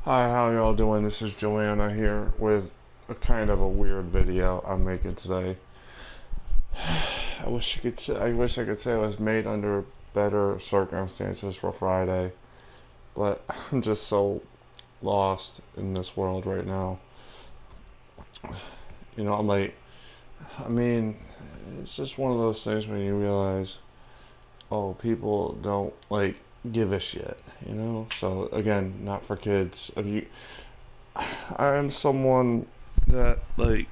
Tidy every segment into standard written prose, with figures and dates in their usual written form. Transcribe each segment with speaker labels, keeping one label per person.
Speaker 1: Hi, how y'all doing? This is Joanna here with a kind of a weird video I'm making today. I wish I could say it was made under better circumstances for Friday, but I'm just so lost in this world right now. I'm like, I mean, it's just one of those things when you realize, oh, people don't like give a shit. So again, not for kids. I'm someone that like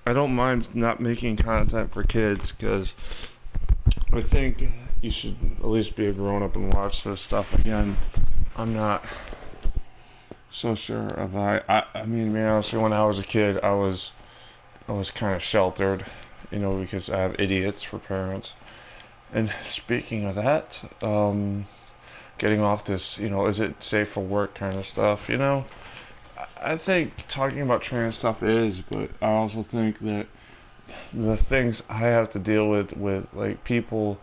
Speaker 1: I don't mind not making content for kids because I think you should at least be a grown up and watch this stuff again. I'm not so sure if I mean, man, honestly, when I was a kid, I was kind of sheltered, because I have idiots for parents. And speaking of that, getting off this, is it safe for work kind of stuff, I think talking about trans stuff is, but I also think that the things I have to deal with like people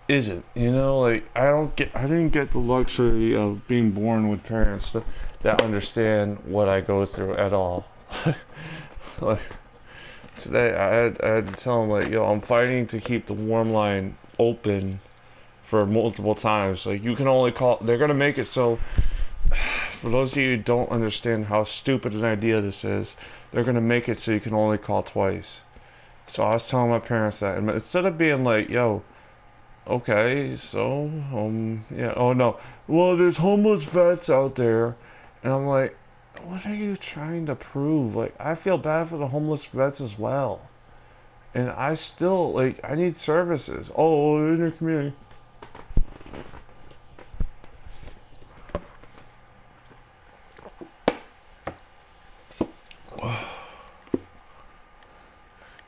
Speaker 1: isn't. Like I didn't get the luxury of being born with parents that understand what I go through at all. Like today, I had to tell them like, yo, I'm fighting to keep the warm line open for multiple times. Like you can only call. They're gonna make it so. For those of you who don't understand how stupid an idea this is, they're gonna make it so you can only call twice. So I was telling my parents that, and instead of being like, "Yo, okay, so, yeah, oh no, well, there's homeless vets out there," and I'm like, "What are you trying to prove?" Like, I feel bad for the homeless vets as well, and I still like, I need services. Oh, in your community.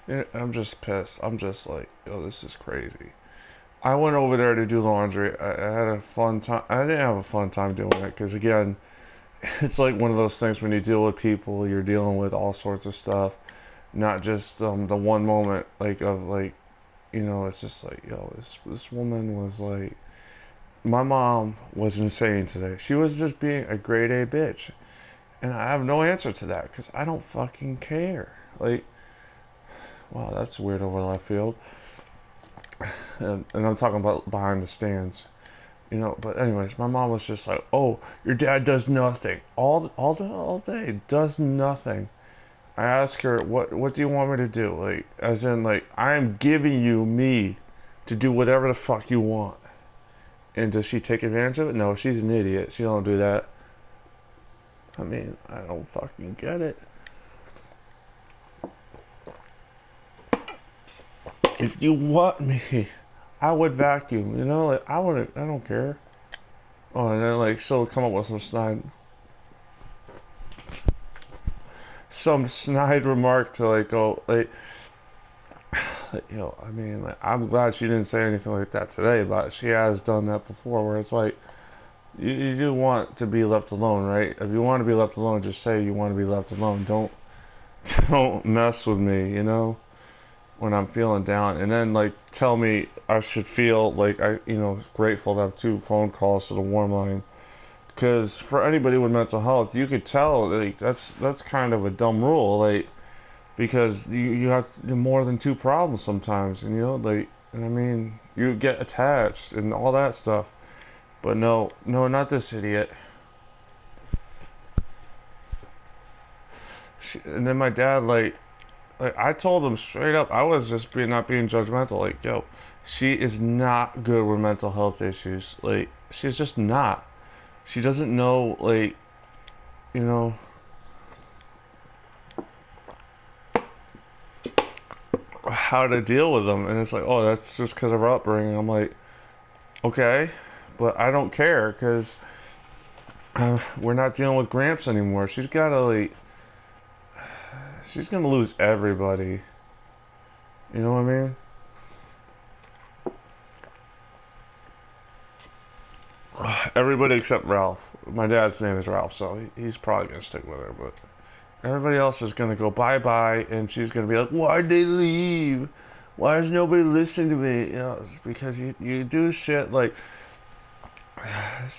Speaker 1: Yeah, I'm just pissed. I'm just like, yo, this is crazy. I went over there to do laundry. I had a fun time. I didn't have a fun time doing it because, again, it's like one of those things when you deal with people, you're dealing with all sorts of stuff, not just the one moment like of like, it's just like, yo, this woman was like, my mom was insane today. She was just being a grade A bitch, and I have no answer to that because I don't fucking care. Like, wow, that's weird over left field, and I'm talking about behind the stands. But anyways, my mom was just like, "Oh, your dad does nothing all day, does nothing." I asked her, "What do you want me to do?" Like, as in, like, I'm giving you me to do whatever the fuck you want. And does she take advantage of it? No, she's an idiot. She don't do that. I mean, I don't fucking get it. If you want me, I would vacuum. Like I wouldn't. I don't care. Oh, and then like she'll come up with some snide remark to like go like, I mean, like, I'm glad she didn't say anything like that today, but she has done that before, where it's like you do want to be left alone, right? If you want to be left alone, just say you want to be left alone. Don't don't mess with me, when I'm feeling down, and then like tell me I should feel like grateful to have two phone calls to the warm line. Because for anybody with mental health, you could tell like that's kind of a dumb rule, like because you have more than two problems sometimes, and like, and I mean, you get attached and all that stuff. But no, no, not this idiot. And then my dad, like I told him straight up, I was just not being judgmental. Like, yo, she is not good with mental health issues. Like, she's just not. She doesn't know, like, you know, how to deal with them. And it's like, oh, that's just because of her upbringing. I'm like, okay, but I don't care because we're not dealing with Gramps anymore. She's gonna lose everybody. You know what I mean? Everybody except Ralph. My dad's name is Ralph, so he's probably gonna stick with her. But everybody else is gonna go bye bye, and she's gonna be like, "Why'd they leave? Why is nobody listening to me?" It's because you do shit like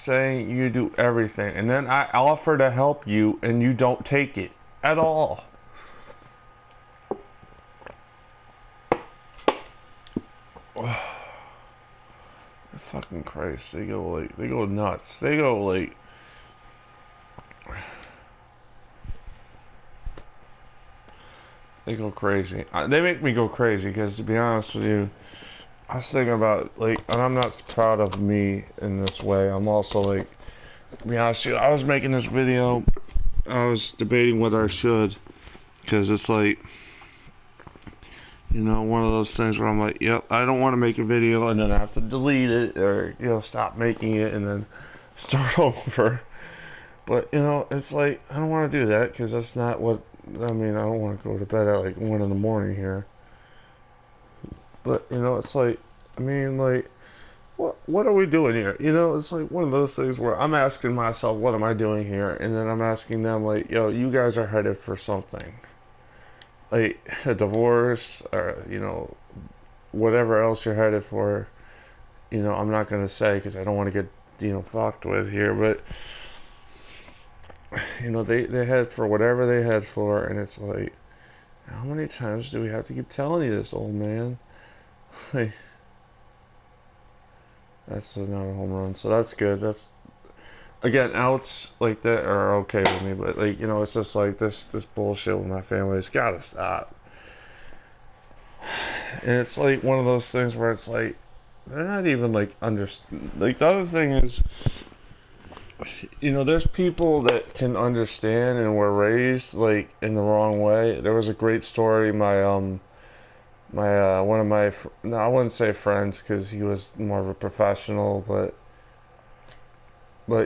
Speaker 1: saying you do everything, and then I offer to help you, and you don't take it at all. They're fucking Christ. They go nuts. They go crazy. They make me go crazy because, to be honest with you, I was thinking about, like, and I'm not proud of me in this way. I'm also, like, to be honest with you, I was making this video. I was debating whether I should, because it's like, one of those things where I'm like, yep, I don't want to make a video and then I have to delete it or, stop making it and then start over. But, it's like, I don't want to do that because that's not what, I mean, I don't want to go to bed at like 1 in the morning here. But, it's like, I mean, like, what are we doing here? It's like one of those things where I'm asking myself, what am I doing here? And then I'm asking them, like, yo, you guys are headed for something. Like, a divorce, or, whatever else you're headed for. I'm not going to say because I don't want to get, fucked with here. But, they head for whatever they head for. And it's like, how many times do we have to keep telling you this, old man? Like, that's not a home run, so that's good. That's again, outs like that are okay with me, but like it's just like this bullshit with my family. It's gotta stop. And it's like one of those things where it's like they're not even like like the other thing is, there's people that can understand and were raised like in the wrong way. There was a great story. My one of my no, I wouldn't say friends because he was more of a professional, but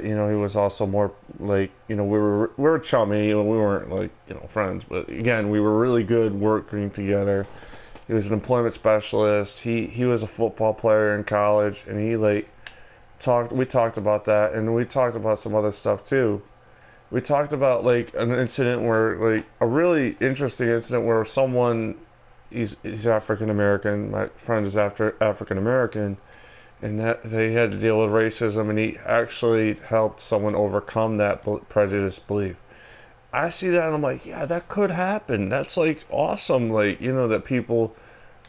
Speaker 1: he was also more like we were chummy. We weren't like friends, but again, we were really good working together. He was an employment specialist. He was a football player in college, and he like talked. We talked about that, and we talked about some other stuff too. We talked about like an incident where like a really interesting incident where someone he's African American. My friend is after African American, and that they had to deal with racism, and he actually helped someone overcome that prejudice belief. I see that and I'm like, yeah, that could happen. That's like awesome, like that people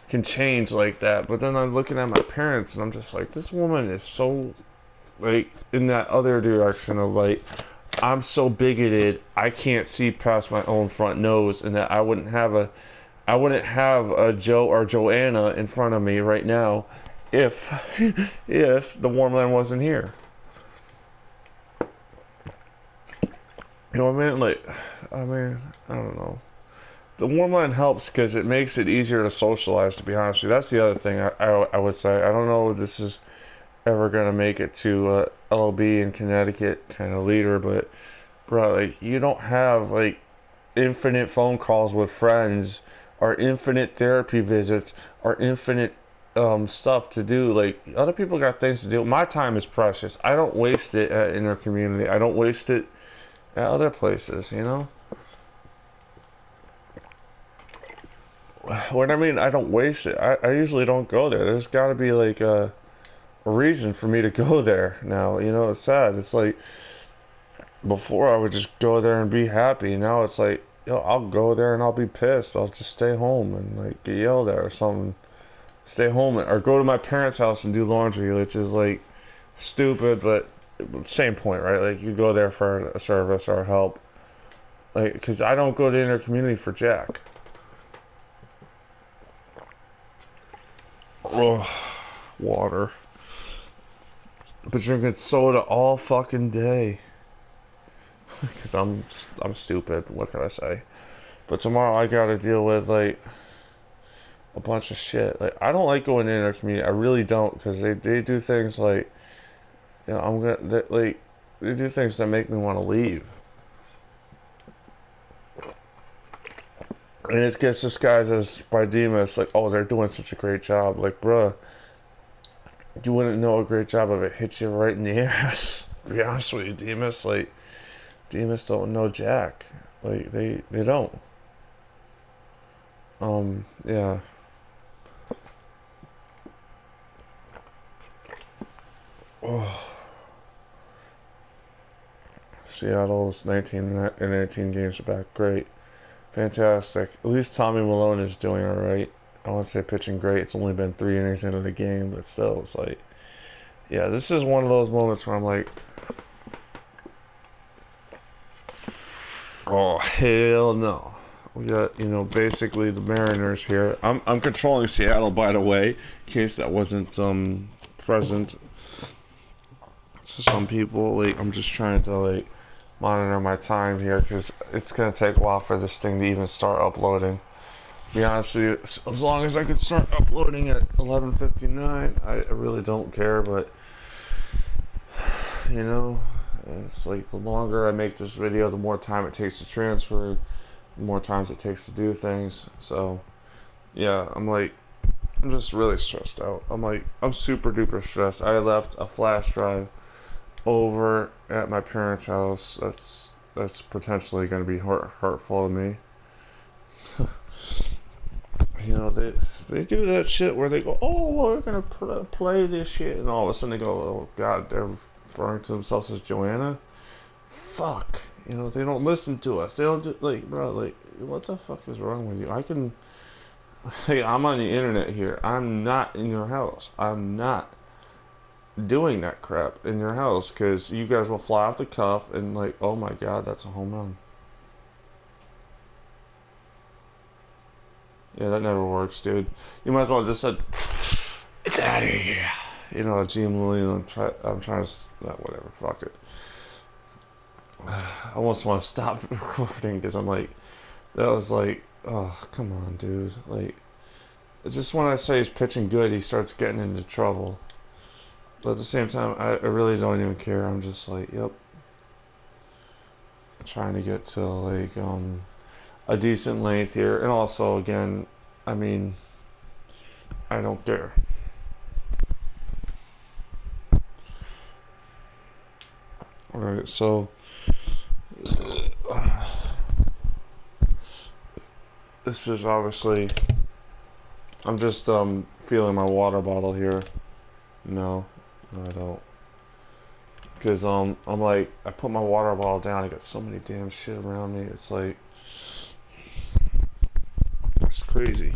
Speaker 1: can change like that. But then I'm looking at my parents and I'm just like, this woman is so like in that other direction of like, I'm so bigoted I can't see past my own front nose, and that I wouldn't have a Joe or Joanna in front of me right now if if the warm land wasn't here. You know what I mean? Like, I mean, I don't know. The warm line helps because it makes it easier to socialize. To be honest with you, that's the other thing I would say. I don't know if this is ever gonna make it to LLB in Connecticut kind of leader, but bro, like you don't have like infinite phone calls with friends or infinite therapy visits or infinite stuff to do. Like other people got things to do. My time is precious. I don't waste it in our community. I don't waste it at other places. What I mean, I don't waste it. I usually don't go there. There's got to be like a reason for me to go there now. It's sad. It's like before I would just go there and be happy. Now it's like, I'll go there and I'll be pissed. I'll just stay home and like get yelled at or something. Stay home or go to my parents' house and do laundry, which is like stupid, but same point, right? Like you go there for a service or help. Like, because I don't go to inner community for Jack. Ugh, water. But drinking soda all fucking day. Because I'm stupid. What can I say? But tomorrow I gotta deal with like a bunch of shit. Like I don't like going in their community. I really don't, because they do things like I'm gonna like they do things that make me want to leave. And it gets disguised as by Demas like, oh, they're doing such a great job. Like, bruh, you wouldn't know a great job if it hit you right in the ass. To be honest with you, Demas, like Demas don't know Jack. Like they don't. Yeah. Oh. Seattle's 19 and 18 games are back. Great. Fantastic. At least Tommy Malone is doing alright. I won't say pitching great. It's only been 3 innings into the game, but still, it's like, yeah, this is one of those moments where I'm like, oh, hell no. We got, basically the Mariners here. I'm controlling Seattle, by the way, in case that wasn't present. So some people, like, I'm just trying to, like, monitor my time here because it's going to take a while for this thing to even start uploading. To be honest with you, as long as I could start uploading at 11:59, I really don't care, but, you know, it's like the longer I make this video, the more time it takes to transfer, the more times it takes to do things. So, yeah, I'm just really stressed out. I'm super duper stressed. I left a flash drive over at my parents' house. That's potentially going to be hurtful to me. They do that shit where they go, oh, we're gonna play this shit, and all of a sudden they go, oh god, they're referring to themselves as Joanna. Fuck, they don't listen to us. They don't do, like, bro, like, what the fuck is wrong with you? Hey, I'm on the internet here. I'm not in your house. I'm not doing that crap in your house because you guys will fly off the cuff and like, oh my god, that's a home run. Yeah, that never works, dude. You might as well just said, it's out of here. Gene Lillian, I'm trying to, whatever, fuck it. I almost want to stop recording because I'm like, that was like, oh, come on, dude. Like, it's just when I say he's pitching good, he starts getting into trouble. But at the same time, I really don't even care. I'm just like, yep. Trying to get to, like, a decent length here. And also, again, I mean, I don't care. Alright, so this is obviously, I'm just feeling my water bottle here. No, I don't. Because I'm like, I put my water bottle down, I got so many damn shit around me. It's like, it's crazy.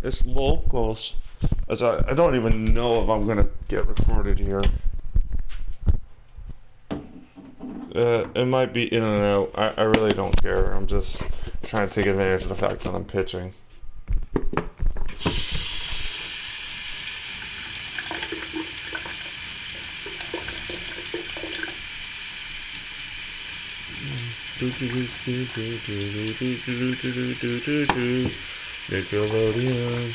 Speaker 1: It's locals. As I don't even know if I'm gonna get recorded here. It might be in and out. I really don't care. I'm just trying to take advantage of the fact that I'm pitching. Nickelodeon.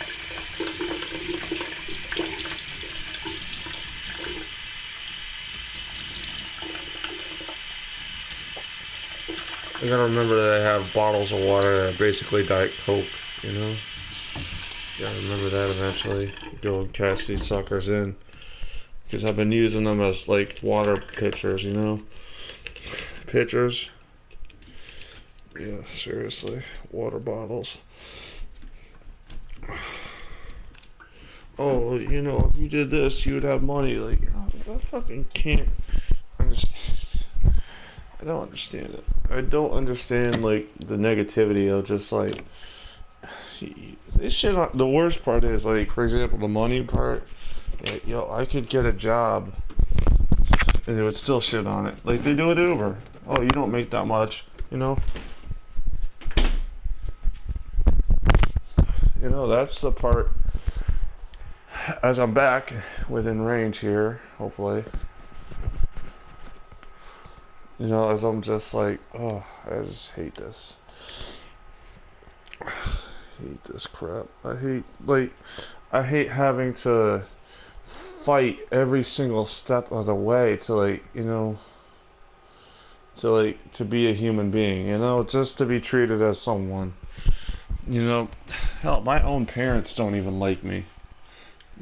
Speaker 1: I gotta remember that I have bottles of water that are basically Diet Coke, Gotta remember that eventually. Go and catch these suckers in. Because I've been using them as, like, water pitchers, Pitchers. Yeah, seriously. Water bottles. Oh, if you did this, you would have money. Like, I fucking can't understand. I don't understand it. I don't understand, like, the negativity of just, like, this shit. The worst part is, like, for example, the money part. Like, yo, I could get a job and they would still shit on it. Like they do with Uber. Oh, you don't make that much, That's the part. As I'm back within range here, hopefully. As I'm just like, oh, I just hate this. I hate this crap. I hate having to fight every single step of the way to, like, to be a human being, just to be treated as someone. Hell, my own parents don't even like me,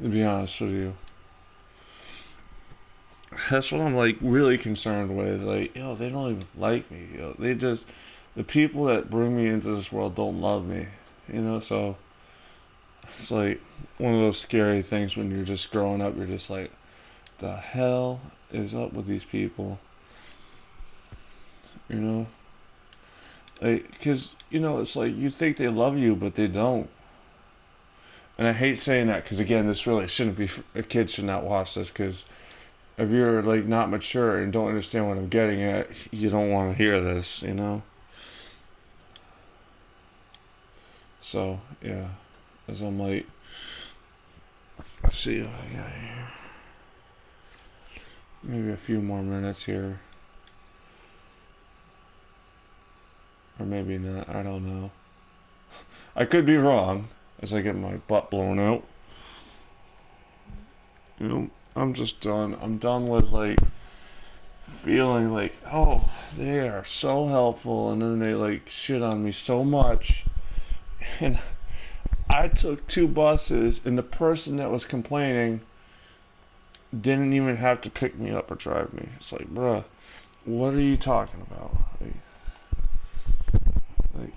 Speaker 1: to be honest with you. That's what I'm, like, really concerned with. Like, they don't even like me. The people that bring me into this world don't love me, so it's like one of those scary things when you're just growing up. You're just like, the hell is up with these people? You know, like, because it's like you think they love you, but they don't. And I hate saying that because again, this really shouldn't be. A kid should not watch this because if you're like not mature and don't understand what I'm getting at, you don't want to hear this. So yeah, as I'm like, let's see what I got here. Maybe a few more minutes here, or maybe not. I don't know. I could be wrong as I get my butt blown out. I'm just done. I'm done with like feeling like, oh, they are so helpful, and then they like shit on me so much. And I took 2 buses, and the person that was complaining didn't even have to pick me up or drive me. It's like, bruh, what are you talking about?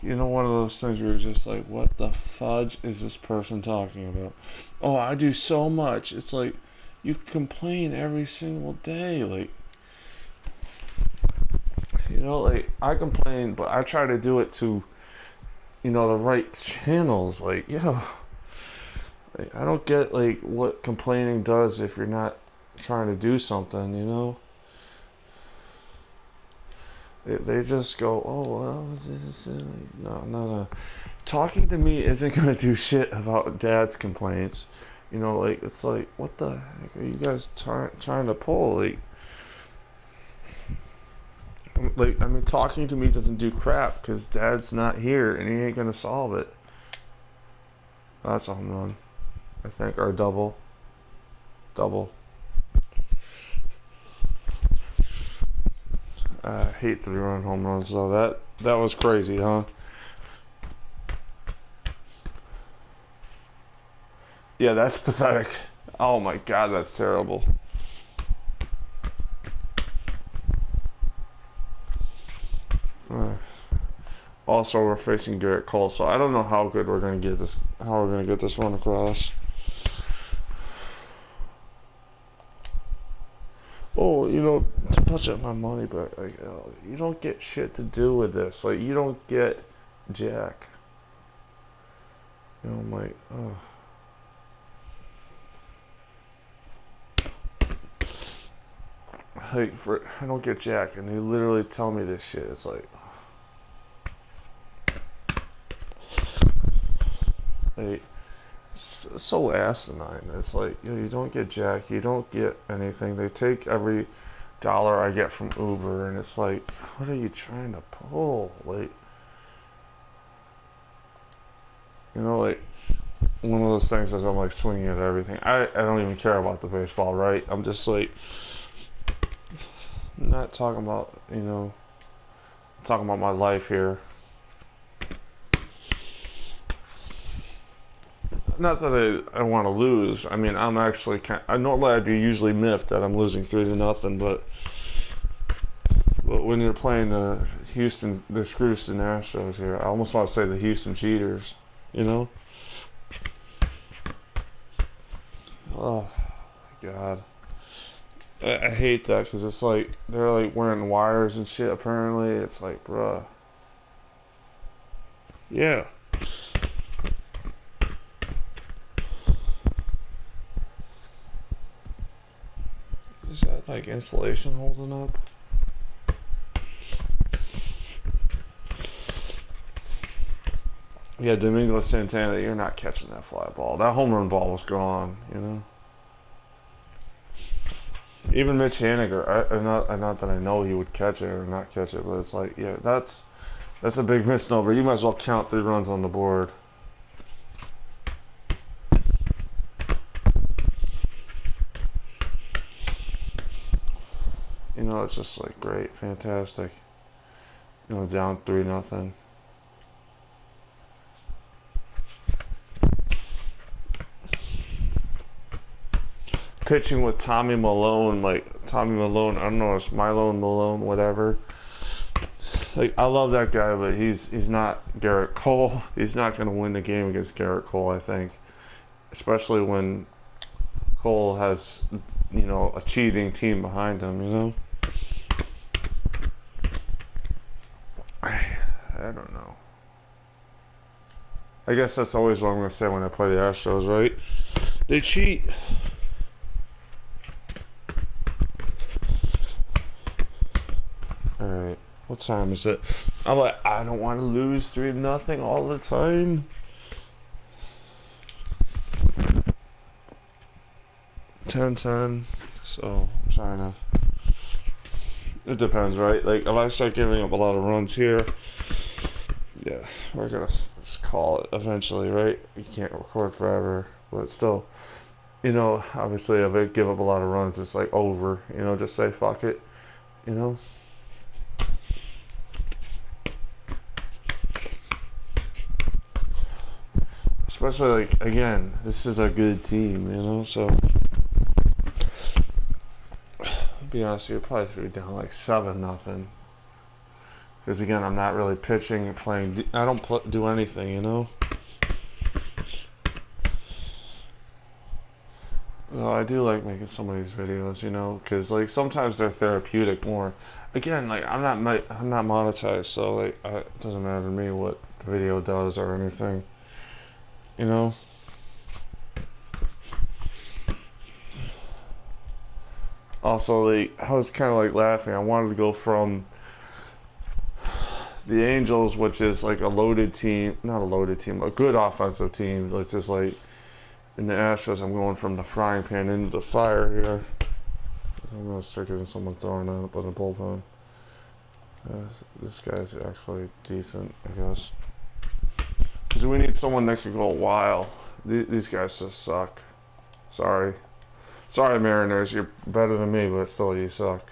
Speaker 1: One of those things where you're just like, what the fudge is this person talking about? Oh, I do so much. It's like, you complain every single day. Like I complain, but I try to do it to, the right channels. Like, I don't get, like, what complaining does if you're not trying to do something. They just go, oh, well, this is no, no, no. Talking to me isn't going to do shit about dad's complaints. Like, it's like, what the heck are you guys trying to pull? I mean, talking to me doesn't do crap because dad's not here and he ain't going to solve it. That's a home run, I think, or double. Double. I hate 3-run home runs, so that was crazy, huh? Yeah, that's pathetic. Oh my god, that's terrible. Also, we're facing Garrett Cole, so I don't know how good we're gonna get this. How we're gonna get this one across. Oh, to touch up my money, but like, you don't get shit to do with this. Like, you don't get jack. I'm like, oh. Like, I don't get jack, and they literally tell me this shit. It's like, so asinine. It's like, you don't get jack, you don't get anything. They take every dollar I get from Uber, and it's like, what are you trying to pull? Like, like, one of those things is I'm like swinging at everything. I don't even care about the baseball, right? I'm just like, not talking about, talking about my life here. Not that I want to lose. I mean, I'm actually I normally I'd be usually miffed that I'm losing 3-0, but when you're playing the Houston Astros here, I almost want to say the Houston Cheaters, Oh my god, I hate that because it's like they're like wearing wires and shit. Apparently, it's like, bruh, yeah. Is that like insulation holding up? Yeah, Domingo Santana, you're not catching that fly ball. That home run ball was gone. Even Mitch Haniger, not that I know he would catch it or not catch it, but it's like, yeah, that's a big misnomer. You might as well count 3 runs on the board. It's just like great, fantastic. Down 3-0. Pitching with Tommy Malone, I don't know, it's Malone, whatever. Like, I love that guy, but he's not Garrett Cole. He's not going to win the game against Garrett Cole, I think. Especially when Cole has, a cheating team behind him, I don't know. I guess that's always what I'm going to say when I play the Astros, right? They cheat. Alright, what time is it? I'm like, I don't want to lose 3-0 all the time. 10-10. So, I'm trying to... It depends, right? Like, if I start giving up a lot of runs here, yeah, we're gonna just call it eventually, right? You can't record forever, but still, you know, obviously if I give up a lot of runs, it's like over, you know, just say fuck it, you know? Especially, like, again, this is a good team, you know, so... To be honest with you, probably should be down like 7-0. Because again, I'm not really pitching, playing. I don't do anything, you know. Well, I do like making some of these videos, you know, because like sometimes they're therapeutic more. Again, like I'm not monetized, so like it doesn't matter to me what the video does or anything, you know. Also, like I was kind of like laughing. I wanted to go from the Angels, which is like a loaded team, not a loaded team, a good offensive team. Let's just like in the Astros, I'm going from the frying pan into the fire here. I'm gonna start getting someone throwing up on the bullpen. This guy's actually decent, I guess. Because we need someone that can go a while. These guys just suck. Sorry. Sorry, Mariners. You're better than me, but still, you suck.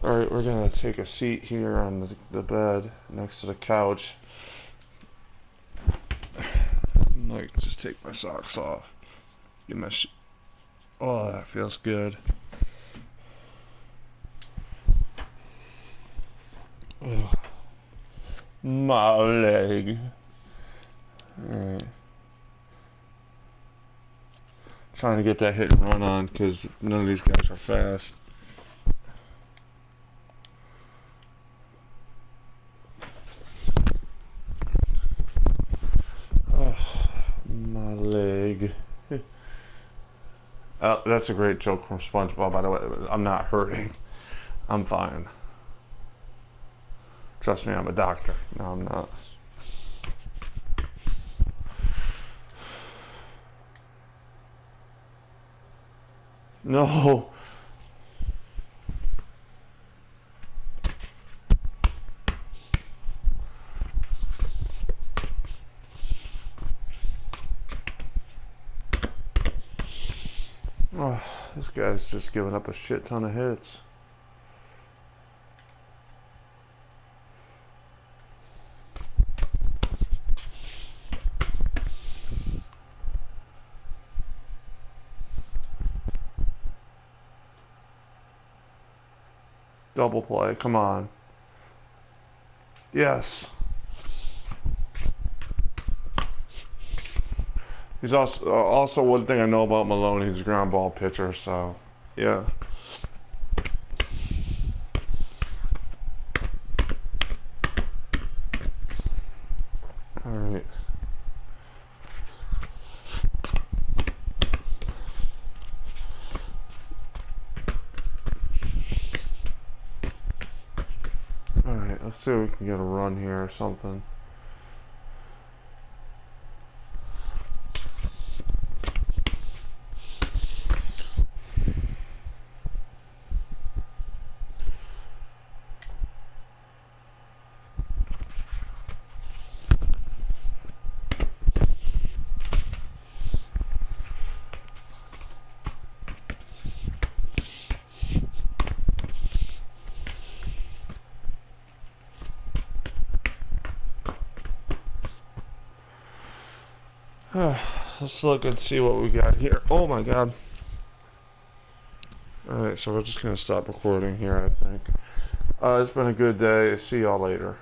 Speaker 1: Alright, we're gonna take a seat here on the bed next to the couch. Like, just take my socks off. Get my oh, that feels good. Ugh. My leg. Alright. Trying to get that hit and run on because none of these guys are fast. Oh, my leg. That's a great joke from SpongeBob, by the way. I'm not hurting. I'm fine. Trust me, I'm a doctor. No, I'm not. No. Oh, this guy's just giving up a shit ton of hits. Double play, come on. Yes. He's also one thing I know about Malone, he's a ground ball pitcher, so yeah. Alright. Alright, let's see if we can get a run here or something. Let's look and see what we got here. Oh my god. Alright, so we're just going to stop recording here, I think. It's been a good day. See y'all later.